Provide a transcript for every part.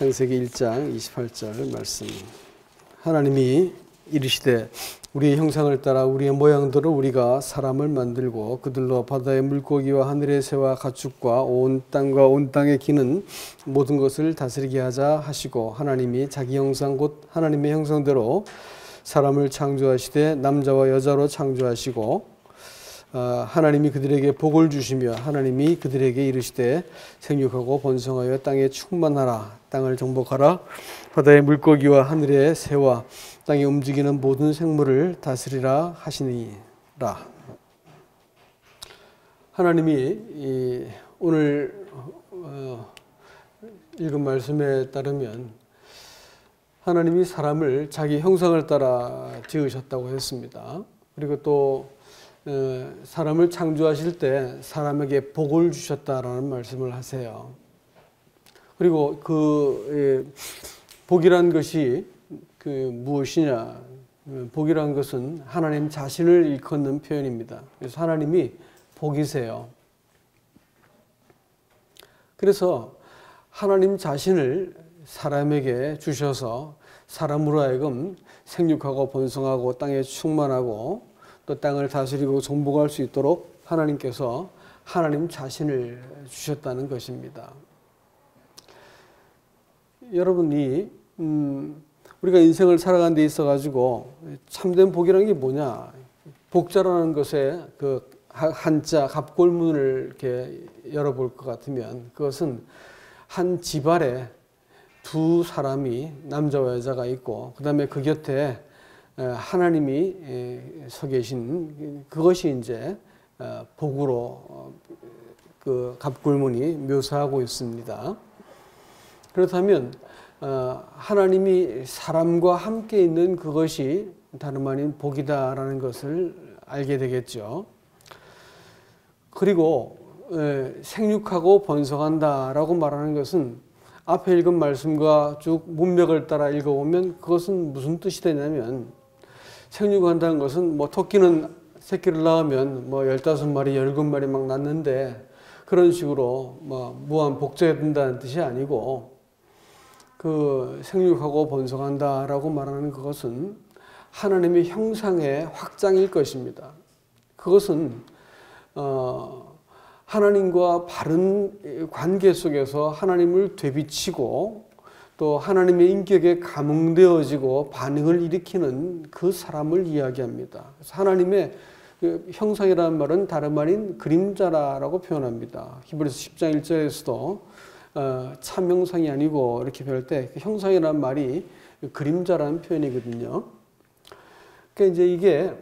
창세기 1장 28절 말씀. 하나님이 이르시되 우리의 형상을 따라 우리의 모양대로 우리가 사람을 만들고 그들로 바다의 물고기와 하늘의 새와 가축과 온 땅과 온 땅에 기는 모든 것을 다스리게 하자 하시고, 하나님이 자기 형상 곧 하나님의 형상대로 사람을 창조하시되 남자와 여자로 창조하시고, 하나님이 그들에게 복을 주시며 하나님이 그들에게 이르시되 생육하고 번성하여 땅에 충만하라, 땅을 정복하라, 바다의 물고기와 하늘의 새와 땅에 움직이는 모든 생물을 다스리라 하시니라. 하나님이 오늘 읽은 말씀에 따르면 하나님이 사람을 자기 형상을 따라 지으셨다고 했습니다. 그리고 또 사람을 창조하실 때 사람에게 복을 주셨다라는 말씀을 하세요. 그리고 그 복이란 것이 무엇이냐? 복이란 것은 하나님 자신을 일컫는 표현입니다. 그래서 하나님이 복이세요. 그래서 하나님 자신을 사람에게 주셔서 사람으로 하여금 생육하고 번성하고 땅에 충만하고 또 땅을 다스리고 정복할 수 있도록 하나님께서 하나님 자신을 주셨다는 것입니다. 여러분이 우리가 인생을 살아가는 데 있어 가지고 참된 복이라는 게 뭐냐? 복자라는 것에 그 한자 갑골문을 이렇게 열어볼 것 같으면 그것은 한 집안에 두 사람이 남자와 여자가 있고 그 다음에 그 곁에 하나님이 서 계신 그것이 이제 복으로 그 갑골문이 묘사하고 있습니다. 그렇다면 하나님이 사람과 함께 있는 그것이 다름 아닌 복이다라는 것을 알게 되겠죠. 그리고 생육하고 번성한다라고 말하는 것은 앞에 읽은 말씀과 쭉 문맥을 따라 읽어보면 그것은 무슨 뜻이 되냐면, 생육한다는 것은 뭐 토끼는 새끼를 낳으면 뭐 15마리, 17마리 막 낳는데 그런 식으로 뭐 무한 복제가 된다는 뜻이 아니고, 그 생육하고 번성한다라고 말하는 그것은 하나님의 형상의 확장일 것입니다. 그것은 하나님과 바른 관계 속에서 하나님을 되비치고 또 하나님의 인격에 감응되어지고 반응을 일으키는 그 사람을 이야기합니다. 그래서 하나님의 형상이라는 말은 다름 아닌 그림자라고 표현합니다. 히브리서 10장 1절에서도 참 형상이 아니고 이렇게 표현할 때 형상이라는 말이 그림자라는 표현이거든요. 그러니까 이제 이게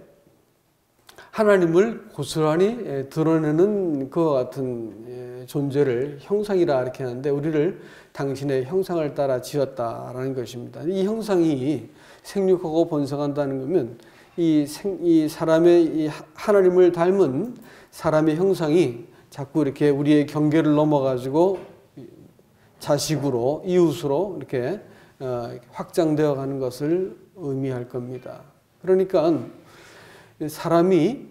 하나님을 고스란히 드러내는 그와 같은 존재를 형상이라 이렇게 하는데, 우리를 당신의 형상을 따라 지었다라는 것입니다. 이 형상이 생육하고 번성한다는 거면 이 사람의 이 하나님을 닮은 사람의 형상이 자꾸 이렇게 우리의 경계를 넘어가지고 자식으로 이웃으로 이렇게 확장되어 가는 것을 의미할 겁니다. 그러니까 사람이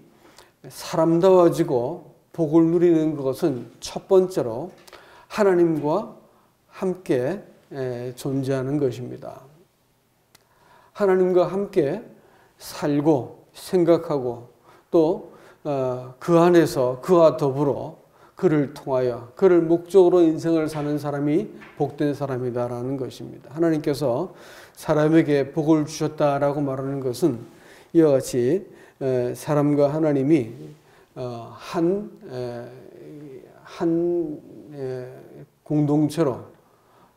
사람다워지고 복을 누리는 것은 첫 번째로 하나님과 함께 존재하는 것입니다. 하나님과 함께 살고 생각하고 또 그 안에서 그와 더불어 그를 통하여 그를 목적으로 인생을 사는 사람이 복된 사람이다라는 것입니다. 하나님께서 사람에게 복을 주셨다라고 말하는 것은 이와 같이 사람과 하나님이 한 공동체로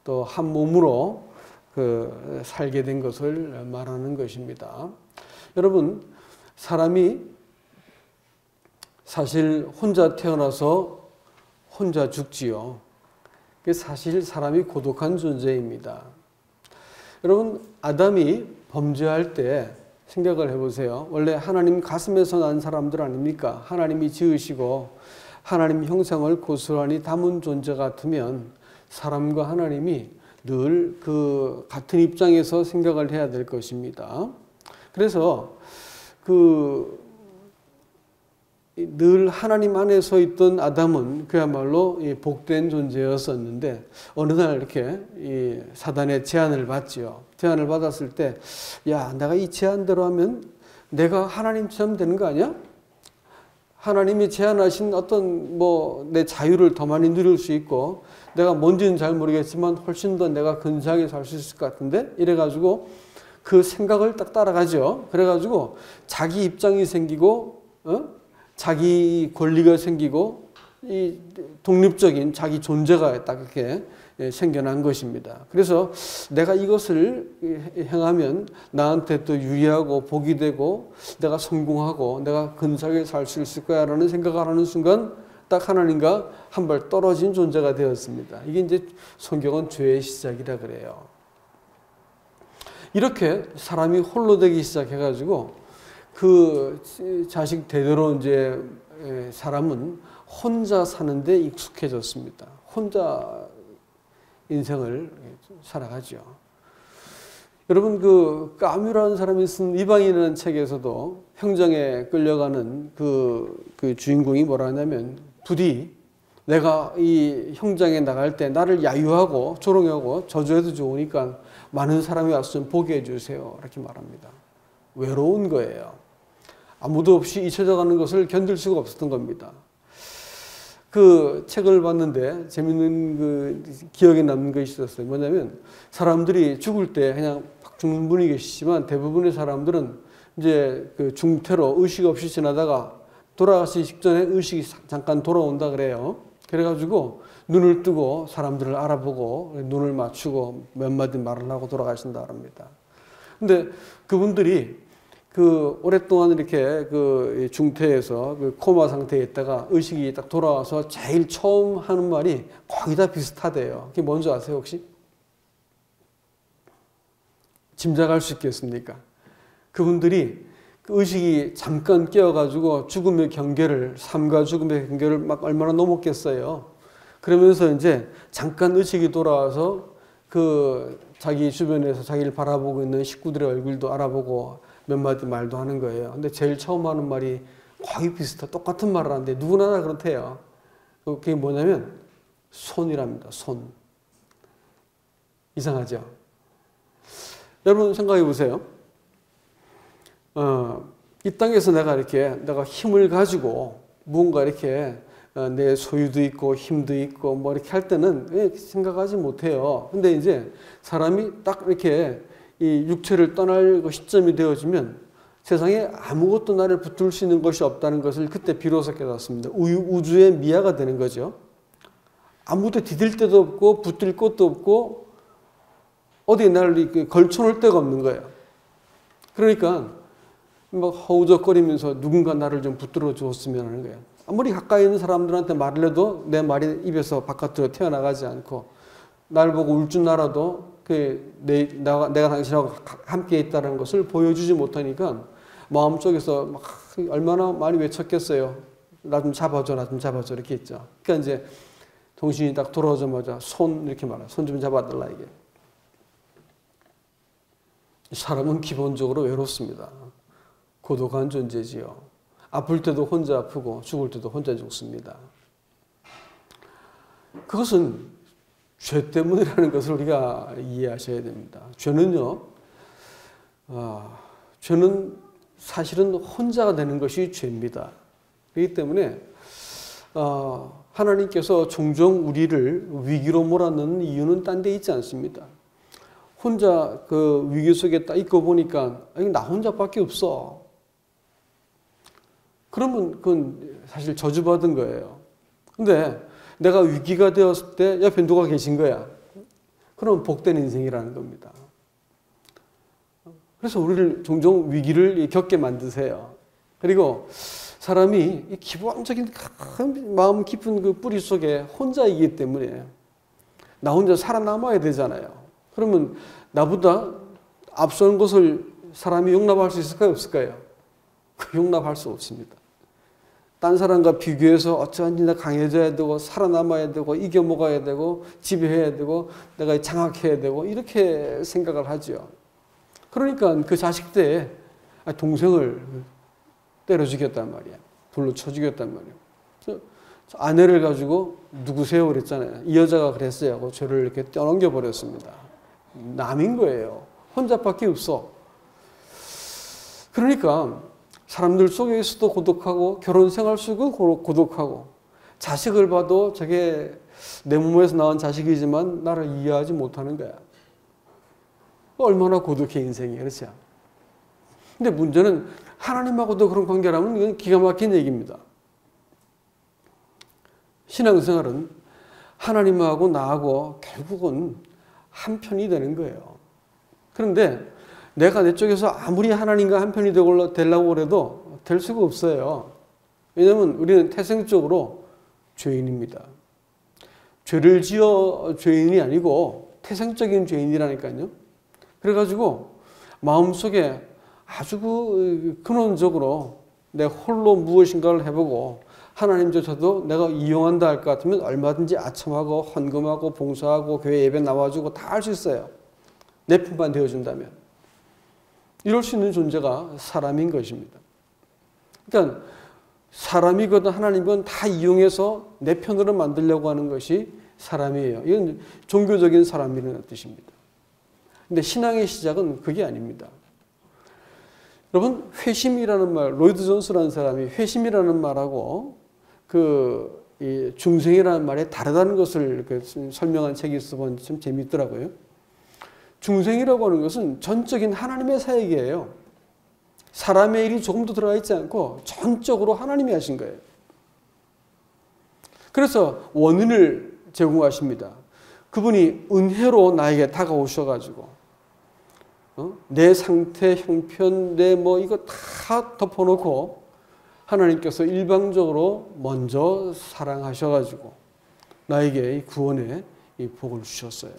또 한 몸으로 살게 된 것을 말하는 것입니다. 여러분, 사람이 사실 혼자 태어나서 혼자 죽지요. 사실 사람이 고독한 존재입니다. 여러분, 아담이 범죄할 때 생각을 해보세요. 원래 하나님 가슴에서 난 사람들 아닙니까? 하나님이 지으시고 하나님 형상을 고스란히 담은 존재 같으면 사람과 하나님이 늘 그 같은 입장에서 생각을 해야 될 것입니다. 그래서 늘 하나님 안에 서 있던 아담은 그야말로 복된 존재였었는데 어느 날 이렇게 이 사단의 제안을 받지요. 제안을 받았을 때, 야, 내가 이 제안대로 하면 내가 하나님처럼 되는 거 아니야? 하나님이 제안하신 어떤 내 자유를 더 많이 누릴 수 있고, 내가 뭔지는 잘 모르겠지만 훨씬 더 내가 근사하게 살 수 있을 것 같은데, 이래가지고 그 생각을 딱 따라가죠. 그래가지고 자기 입장이 생기고, 자기 권리가 생기고, 이 독립적인 자기 존재가 딱 이렇게 생겨난 것입니다. 그래서 내가 이것을 행하면 나한테 또 유리하고 복이 되고 내가 성공하고 내가 근사하게 살 수 있을 거야 라는 생각을 하는 순간 딱 하나님과 한 발 떨어진 존재가 되었습니다. 이게 이제 성경은 죄의 시작이라 그래요. 이렇게 사람이 홀로 되기 시작해가지고 그 자식 대대로 이제 사람은 혼자 사는데 익숙해졌습니다. 혼자 인생을 살아가죠. 여러분, 그 까뮤라는 사람이 쓴 이방인이라는 책에서도 형장에 끌려가는 그 주인공이 뭐라 하냐면, 부디 내가 이 형장에 나갈 때 나를 야유하고 조롱하고 저주해도 좋으니까 많은 사람이 와서 좀 보게 해주세요. 이렇게 말합니다. 외로운 거예요. 아무도 없이 잊혀져가는 것을 견딜 수가 없었던 겁니다. 그 책을 봤는데 재밌는 그 기억에 남는 것이 있었어요. 뭐냐면 사람들이 죽을 때 그냥 팍 죽는 분이 계시지만 대부분의 사람들은 이제 그 중태로 의식 없이 지나다가 돌아가시기 직전에 의식이 잠깐 돌아온다 그래요. 그래가지고 눈을 뜨고 사람들을 알아보고 눈을 맞추고 몇 마디 말을 하고 돌아가신다 합니다. 근데 그분들이 그 오랫동안 이렇게 그 중태에서 그 코마 상태에 있다가 의식이 딱 돌아와서 제일 처음 하는 말이 거의 다 비슷하대요. 그게 뭔지 아세요, 혹시? 짐작할 수 있겠습니까? 그분들이 그 의식이 잠깐 깨어가지고 죽음의 경계를, 삶과 죽음의 경계를 막 얼마나 넘었겠어요. 그러면서 이제 잠깐 의식이 돌아와서 그 자기 주변에서 자기를 바라보고 있는 식구들의 얼굴도 알아보고 몇 마디 말도 하는 거예요. 근데 제일 처음 하는 말이 거의 똑같은 말을 하는데 누구나 다 그렇대요. 그게 뭐냐면 손이랍니다. 손. 이상하죠? 여러분 생각해 보세요. 이 땅에서 내가 힘을 가지고 무언가 이렇게 내 소유도 있고 힘도 있고 뭐 이렇게 할 때는 생각하지 못해요. 근데 이제 사람이 딱 이렇게 이 육체를 떠날 시점이 되어지면 세상에 아무것도 나를 붙들 수 있는 것이 없다는 것을 그때 비로소 깨닫습니다. 우주의 미아가 되는 거죠. 아무도 디딜 데도 없고 붙들 곳도 없고 어디에 나를 걸쳐놓을 데가 없는 거예요. 그러니까 막 허우적거리면서 누군가 나를 좀 붙들어 주었으면 하는 거예요. 아무리 가까이 있는 사람들한테 말을 해도 내 말이 입에서 바깥으로 튀어나가지 않고 날 보고 울 줄 알아도 내가 당신하고 함께 있다는 것을 보여주지 못하니까 마음속에서 막 얼마나 많이 외쳤겠어요. 나 좀 잡아줘, 나 좀 잡아줘 이렇게 했죠. 그러니까 이제 정신이 딱 돌아오자마자 손 이렇게 말해요. 손 좀 잡아달라 이게. 사람은 기본적으로 외롭습니다. 고독한 존재지요. 아플 때도 혼자 아프고 죽을 때도 혼자 죽습니다. 그것은 죄 때문이라는 것을 우리가 이해하셔야 됩니다. 죄는요, 죄는 사실은 혼자가 되는 것이 죄입니다. 그렇기 때문에 하나님께서 종종 우리를 위기로 몰아넣는 이유는 딴 데 있지 않습니다. 혼자 그 위기 속에 딱 있고 보니까 나 혼자밖에 없어. 그러면 그건 사실 저주받은 거예요. 근데 내가 위기가 되었을 때 옆에 누가 계신 거야. 그럼 복된 인생이라는 겁니다. 그래서 우리를 종종 위기를 겪게 만드세요. 그리고 사람이 기본적인 마음 깊은 그 뿌리 속에 혼자이기 때문에 나 혼자 살아남아야 되잖아요. 그러면 나보다 앞선 것을 사람이 용납할 수 있을까요? 없을까요? 용납할 수 없습니다. 딴 사람과 비교해서 어쩌한지 나 강해져야 되고 살아남아야 되고 이겨먹어야 되고 지배해야 되고 내가 장악해야 되고 이렇게 생각을 하죠. 그러니까 그 자식 때 동생을 때려 죽였단 말이야. 불로 쳐 죽였단 말이에요. 그래서 아내를 가지고 누구세요? 그랬잖아요. 이 여자가 그랬어요 하고 저를 이렇게 떠넘겨 버렸습니다. 남인 거예요. 혼자밖에 없어. 그러니까 사람들 속에서도 고독하고 결혼 생활 속도 고독하고 자식을 봐도 저게 내 몸에서 나온 자식이지만 나를 이해하지 못하는 거야. 얼마나 고독해 인생이. 그렇죠? 근데 문제는 하나님하고도 그런 관계라면 이건 기가 막힌 얘기입니다. 신앙생활은 하나님하고 나하고 결국은 한 편이 되는 거예요. 그런데 내가 내 쪽에서 아무리 하나님과 한 편이 되려고 해도 될 수가 없어요. 왜냐하면 우리는 태생적으로 죄인입니다. 죄를 지어 죄인이 아니고 태생적인 죄인이라니까요. 그래가지고 마음속에 아주 근원적으로 내 홀로 무엇인가를 해보고 하나님조차도 내가 이용한다 할 것 같으면 얼마든지 아첨하고 헌금하고 봉사하고 교회 예배 나와주고 다 할 수 있어요. 내 편만 되어준다면. 이럴 수 있는 존재가 사람인 것입니다. 그러니까 사람이거든 하나님은 다 이용해서 내 편으로 만들려고 하는 것이 사람이에요. 이건 종교적인 사람이라는 뜻입니다. 근데 신앙의 시작은 그게 아닙니다. 여러분, 회심이라는 말, 로이드 존스라는 사람이 회심이라는 말하고 이 중생이라는 말에 다르다는 것을 설명한 책이 있어서 참 재미있더라고요. 중생이라고 하는 것은 전적인 하나님의 사역이에요. 사람의 일이 조금도 들어가 있지 않고 전적으로 하나님이 하신 거예요. 그래서 원인을 제공하십니다. 그분이 은혜로 나에게 다가오셔가지고 내 상태, 형편, 내 이거 다 덮어놓고 하나님께서 일방적으로 먼저 사랑하셔가지고 나에게 이 구원의 이 복을 주셨어요.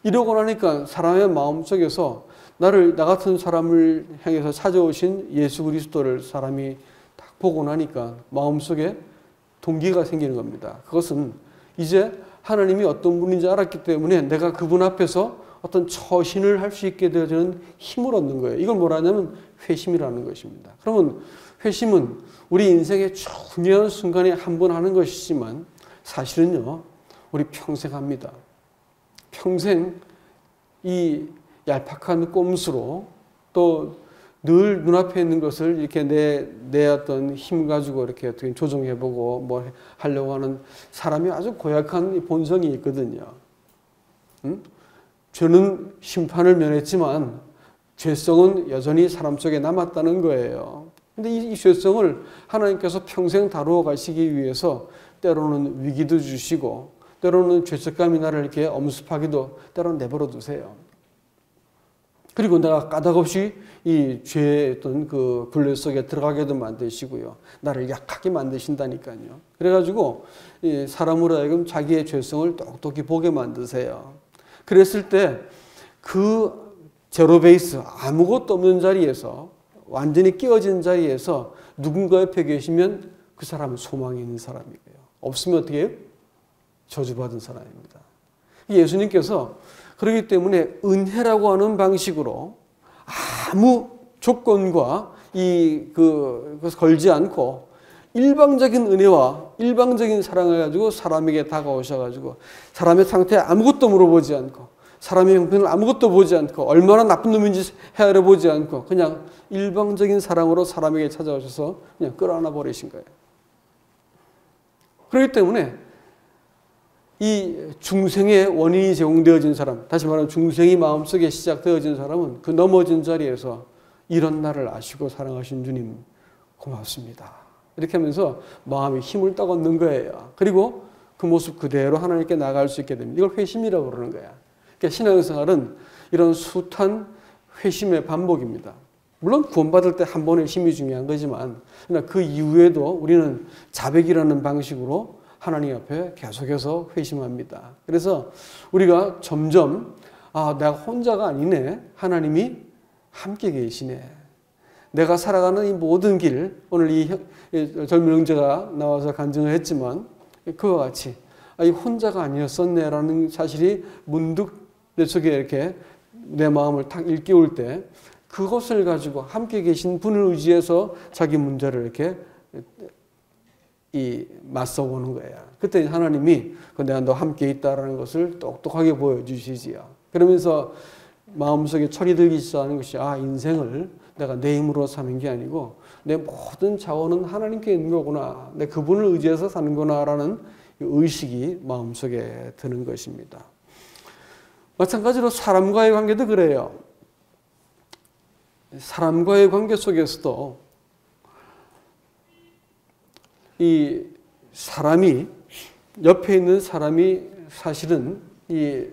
이러고 나니까 사람의 마음속에서 나 같은 사람을 향해서 찾아오신 예수 그리스도를 사람이 딱 보고 나니까 마음속에 동기가 생기는 겁니다. 그것은 이제 하나님이 어떤 분인지 알았기 때문에 내가 그분 앞에서 어떤 처신을 할 수 있게 되어지는 힘을 얻는 거예요. 이걸 뭐라냐면 회심이라는 것입니다. 그러면 회심은 우리 인생의 중요한 순간에 한 번 하는 것이지만 사실은요, 우리 평생 합니다. 평생 이 얄팍한 꼼수로 또 늘 눈앞에 있는 것을 이렇게 내 어떤 힘 가지고 이렇게 어떻게 조정해보고 뭐 하려고 하는 사람이 아주 고약한 본성이 있거든요. 죄는 심판을 면했지만 죄성은 여전히 사람 속에 남았다는 거예요. 근데 이 죄성을 하나님께서 평생 다루어 가시기 위해서 때로는 위기도 주시고 때로는 죄책감이 나를 이렇게 엄습하기도 때로는 내버려 두세요. 그리고 내가 까닭없이 이 죄의 어떤 그 굴레 속에 들어가게도 만드시고요. 나를 약하게 만드신다니까요. 그래가지고 이 사람으로 하여금 자기의 죄성을 똑똑히 보게 만드세요. 그랬을 때 그 제로 베이스, 아무것도 없는 자리에서 완전히 깨어진 자리에서 누군가 옆에 계시면 그 사람은 소망이 있는 사람이고요. 없으면 어떻게 해요? 저주받은 사람입니다. 예수님께서 그렇기 때문에 은혜라고 하는 방식으로 아무 조건과 그것을 걸지 않고 일방적인 은혜와 일방적인 사랑을 가지고 사람에게 다가오셔가지고 사람의 상태에 아무것도 물어보지 않고 사람의 형편을 아무것도 보지 않고 얼마나 나쁜 놈인지 헤아려 보지 않고 그냥 일방적인 사랑으로 사람에게 찾아오셔서 그냥 끌어안아 버리신 거예요. 그렇기 때문에 이 중생의 원인이 제공되어진 사람, 다시 말하면 중생이 마음속에 시작되어진 사람은 그 넘어진 자리에서 이런 나를 아시고 사랑하신 주님 고맙습니다. 이렇게 하면서 마음에 힘을 딱 얻는 거예요. 그리고 그 모습 그대로 하나님께 나아갈 수 있게 됩니다. 이걸 회심이라고 그러는 거야. 그러니까 신앙생활은 이런 숱한 회심의 반복입니다. 물론 구원받을 때 한 번의 힘이 중요한 거지만 그 이후에도 우리는 자백이라는 방식으로 하나님 앞에 계속해서 회심합니다. 그래서 우리가 점점 내가 혼자가 아니네. 하나님이 함께 계시네. 내가 살아가는 이 모든 길, 오늘 이 젊은 형제가 나와서 간증을 했지만 그와 같이 이 혼자가 아니었었네라는 사실이 문득 내 속에 이렇게 내 마음을 탁 일깨울 때 그것을 가지고 함께 계신 분을 의지해서 자기 문제를 이렇게 맞서보는 거야. 그때 하나님이 내가 너 함께 있다라는 것을 똑똑하게 보여주시지요. 그러면서 마음속에 철이 들기 시작하는 것이 인생을 내가 내 힘으로 사는 게 아니고 내 모든 자원은 하나님께 있는 거구나. 내 그분을 의지해서 사는구나 라는 의식이 마음속에 드는 것입니다. 마찬가지로 사람과의 관계도 그래요. 사람과의 관계 속에서도 이 사람이 옆에 있는 사람이 사실은 이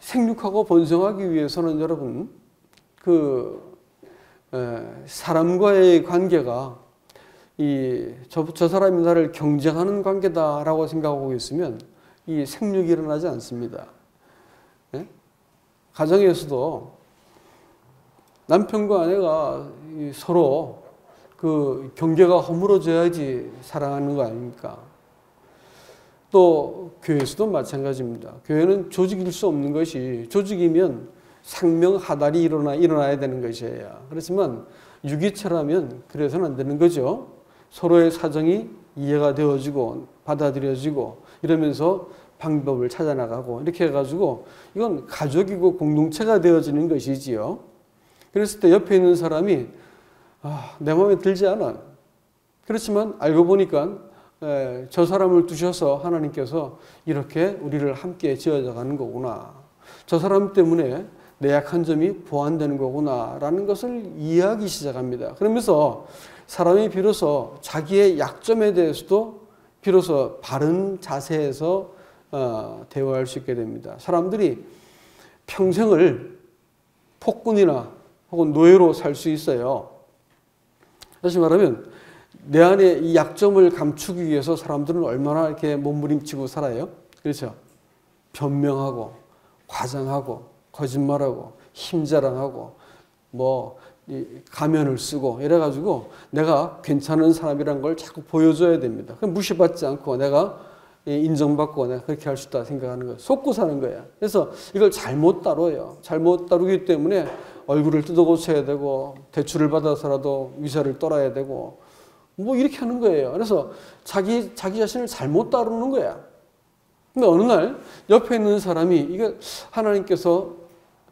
생육하고 번성하기 위해서는 여러분 사람과의 관계가 저 사람이 나를 경쟁하는 관계다라고 생각하고 있으면 이 생육이 일어나지 않습니다. 네? 가정에서도 남편과 아내가 서로 그 경계가 허물어져야지 사랑하는 거 아닙니까? 또 교회에서도 마찬가지입니다. 교회는 조직일 수 없는 것이 조직이면 상명하달이 일어나야 되는 것이에요. 그렇지만 유기체라면 그래서는 안 되는 거죠. 서로의 사정이 이해가 되어지고 받아들여지고 이러면서 방법을 찾아나가고 이렇게 해가지고 이건 가족이고 공동체가 되어지는 것이지요. 그랬을 때 옆에 있는 사람이 내 마음에 들지 않아. 그렇지만 알고 보니까 저 사람을 두셔서 하나님께서 이렇게 우리를 함께 지어져가는 거구나. 저 사람 때문에 내 약한 점이 보완되는 거구나 라는 것을 이해하기 시작합니다. 그러면서 사람이 비로소 자기의 약점에 대해서도 비로소 바른 자세에서 대화할 수 있게 됩니다. 사람들이 평생을 폭군이나 혹은 노예로 살 수 있어요. 다시 말하면 내 안에 이 약점을 감추기 위해서 사람들은 얼마나 이렇게 몸부림치고 살아요? 그렇죠? 변명하고 과장하고 거짓말하고 힘자랑하고 가면을 쓰고 이래가지고 내가 괜찮은 사람이란 걸 자꾸 보여줘야 됩니다. 그럼 무시받지 않고 내가 인정받고 내가 그렇게 할 수 있다 생각하는 거예요. 속고 사는 거야. 그래서 이걸 잘못 다뤄요. 잘못 다루기 때문에 얼굴을 뜯어고쳐야 되고 대출을 받아서라도 위자를 떨어야 되고 이렇게 하는 거예요. 그래서 자기 자신을 잘못 다루는 거야. 근데 어느 날 옆에 있는 사람이 이게 하나님께서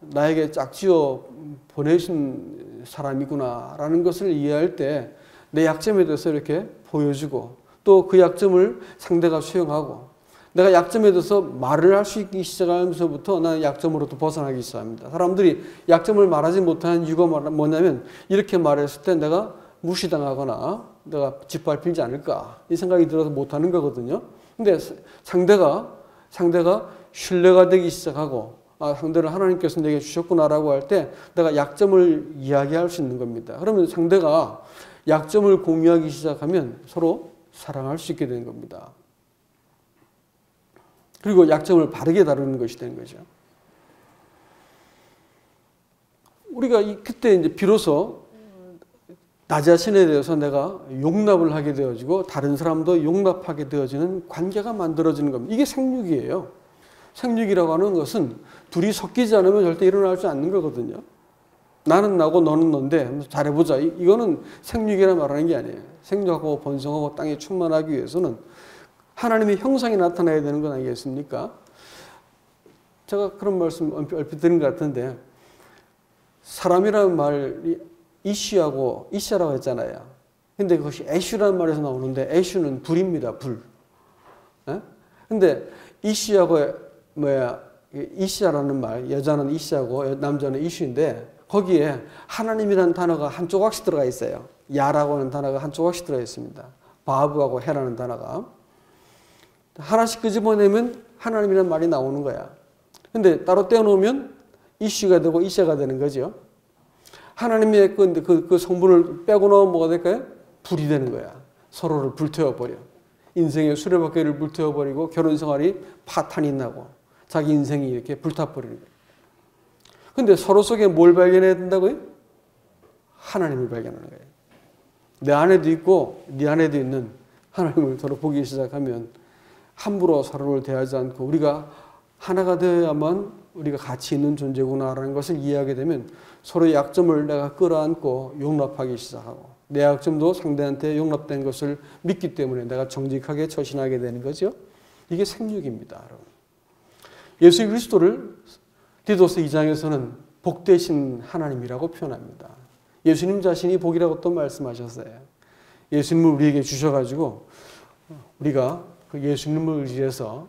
나에게 짝지어 보내신 사람이구나라는 것을 이해할 때 내 약점에 대해서 이렇게 보여주고 또 그 약점을 상대가 수용하고 내가 약점에 대해서 말을 할 수 있기 시작하면서부터 나는 약점으로부터 벗어나기 시작합니다. 사람들이 약점을 말하지 못하는 이유가 뭐냐면 이렇게 말했을 때 내가 무시당하거나 내가 짓밟히지 않을까 이 생각이 들어서 못하는 거거든요. 근데 상대가 신뢰가 되기 시작하고 상대를 하나님께서 내게 주셨구나라고 할 때 내가 약점을 이야기할 수 있는 겁니다. 그러면 상대가 약점을 공유하기 시작하면 서로 사랑할 수 있게 되는 겁니다. 그리고 약점을 바르게 다루는 것이 되는 거죠. 우리가 그때 이제 비로소 나 자신에 대해서 내가 용납을 하게 되어지고 다른 사람도 용납하게 되어지는 관계가 만들어지는 겁니다. 이게 생육이에요. 생육이라고 하는 것은 둘이 섞이지 않으면 절대 일어날 수 않는 거거든요. 나는 나고 너는 넌데 잘해보자. 이거는 생육이라 말하는 게 아니에요. 생육하고 번성하고 땅에 충만하기 위해서는 하나님의 형상이 나타나야 되는 건 아니겠습니까? 제가 그런 말씀 얼핏 드린 것 같은데 사람이라는 말이 이슈하고 이샤라고 했잖아요. 근데 그것이 애슈라는 말에서 나오는데 애슈는 불입니다. 불. 근데 이슈하고 이샤라는 말, 여자는 이샤고 남자는 이슈인데 거기에 하나님이라는 단어가 한 조각씩 들어가 있어요. 야라고 하는 단어가 한 조각씩 들어가 있습니다. 바브하고 해라는 단어가. 하나씩 끄집어내면 하나님이라는 말이 나오는 거야. 근데 따로 떼어놓으면 이슈가 되고 이샤가 되는 거죠. 하나님의 그 성분을 빼고 나오면 뭐가 될까요? 불이 되는 거야. 서로를 불태워버려. 인생의 수레바퀴를 불태워버리고 결혼생활이 파탄이 나고 자기 인생이 이렇게 불타버리는 거예요. 근데 서로 속에 뭘 발견해야 된다고요? 하나님을 발견하는 거예요. 내 안에도 있고 네 안에도 있는 하나님을 서로 보기 시작하면 함부로 서로를 대하지 않고 우리가 하나가 되어야만 우리가 가치 있는 존재구나라는 것을 이해하게 되면 서로의 약점을 내가 끌어안고 용납하기 시작하고 내 약점도 상대한테 용납된 것을 믿기 때문에 내가 정직하게 처신하게 되는 거죠. 이게 생육입니다. 여러분. 예수 그리스도를 디도서 2장에서는 복되신 하나님이라고 표현합니다. 예수님 자신이 복이라고 또 말씀하셨어요. 예수님을 우리에게 주셔가지고 우리가 그 예수님을 의지해서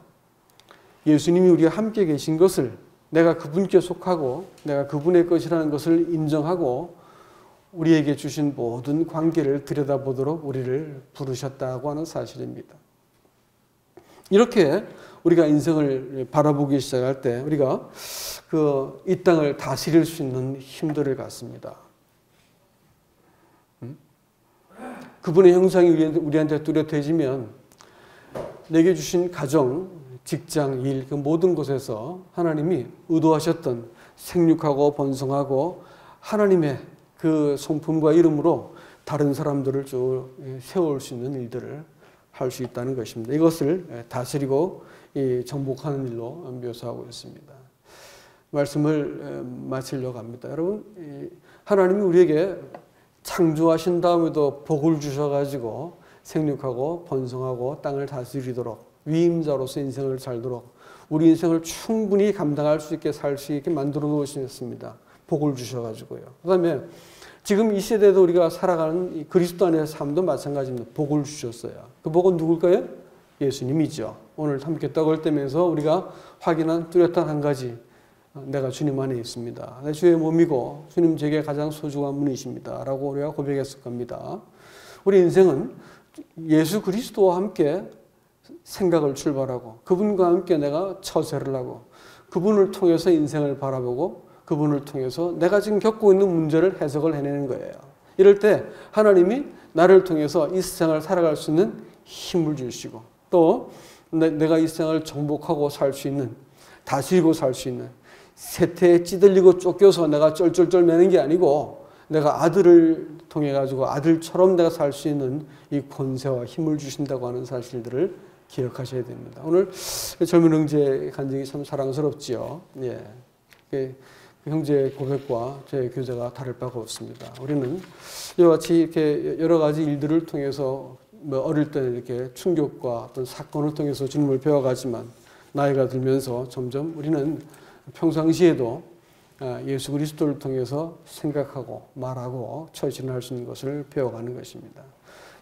예수님이 우리와 함께 계신 것을 내가 그분께 속하고 내가 그분의 것이라는 것을 인정하고 우리에게 주신 모든 관계를 들여다보도록 우리를 부르셨다고 하는 사실입니다. 이렇게 우리가 인생을 바라보기 시작할 때 우리가 이 땅을 다스릴 수 있는 힘들을 갖습니다. 그분의 형상이 우리한테 뚜렷해지면 내게 주신 가정, 직장, 일, 그 모든 곳에서 하나님이 의도하셨던 생육하고 번성하고 하나님의 그 성품과 이름으로 다른 사람들을 쭉 세울 수 있는 일들을 할 수 있다는 것입니다. 이것을 다스리고 정복하는 일로 묘사하고 있습니다. 말씀을 마치려고 합니다. 여러분, 하나님이 우리에게 창조하신 다음에도 복을 주셔가지고 생육하고 번성하고 땅을 다스리도록 위임자로서 인생을 살도록 우리 인생을 충분히 감당할 수 있게 살 수 있게 만들어 놓으셨습니다. 복을 주셔가지고요. 그 다음에 지금 이 세대도 우리가 살아가는 이 그리스도 안에서 삶도 마찬가지입니다. 복을 주셨어요. 그 복은 누굴까요? 예수님이죠. 오늘 함께 떡을 떼면서 우리가 확인한 뚜렷한 한 가지, 내가 주님 안에 있습니다. 내 주의 몸이고 주님 제게 가장 소중한 분이십니다. 라고 우리가 고백했을 겁니다. 우리 인생은 예수 그리스도와 함께 생각을 출발하고 그분과 함께 내가 처세를 하고 그분을 통해서 인생을 바라보고 그분을 통해서 내가 지금 겪고 있는 문제를 해석을 해내는 거예요. 이럴 때 하나님이 나를 통해서 이 세상을 살아갈 수 있는 힘을 주시고 또 내가 이 세상을 정복하고 살 수 있는, 다스리고 살 수 있는, 세태에 찌들리고 쫓겨서 내가 쩔쩔쩔 매는 게 아니고 내가 아들을 통해 가지고 아들처럼 내가 살 수 있는 이 권세와 힘을 주신다고 하는 사실들을 기억하셔야 됩니다. 오늘 젊은 형제의 간증이 참 사랑스럽지요. 예. 그 형제의 고백과 제 교제가 다를 바가 없습니다. 우리는 이와 같이 이렇게 여러 가지 일들을 통해서 어릴 때 이렇게 충격과 어떤 사건을 통해서 주님을 배워가지만 나이가 들면서 점점 우리는 평상시에도 예수 그리스도를 통해서 생각하고 말하고 처신할 수 있는 것을 배워가는 것입니다.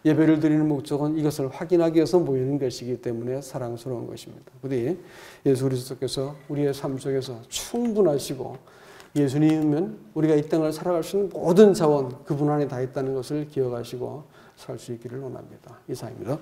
예배를 드리는 목적은 이것을 확인하기 위해서 모이는 것이기 때문에 사랑스러운 것입니다. 부디 예수 그리스도께서 우리의 삶 속에서 충분하시고 예수님은 우리가 이 땅을 살아갈 수 있는 모든 자원 그분 안에 다 있다는 것을 기억하시고 살 수 있기를 원합니다. 이상입니다.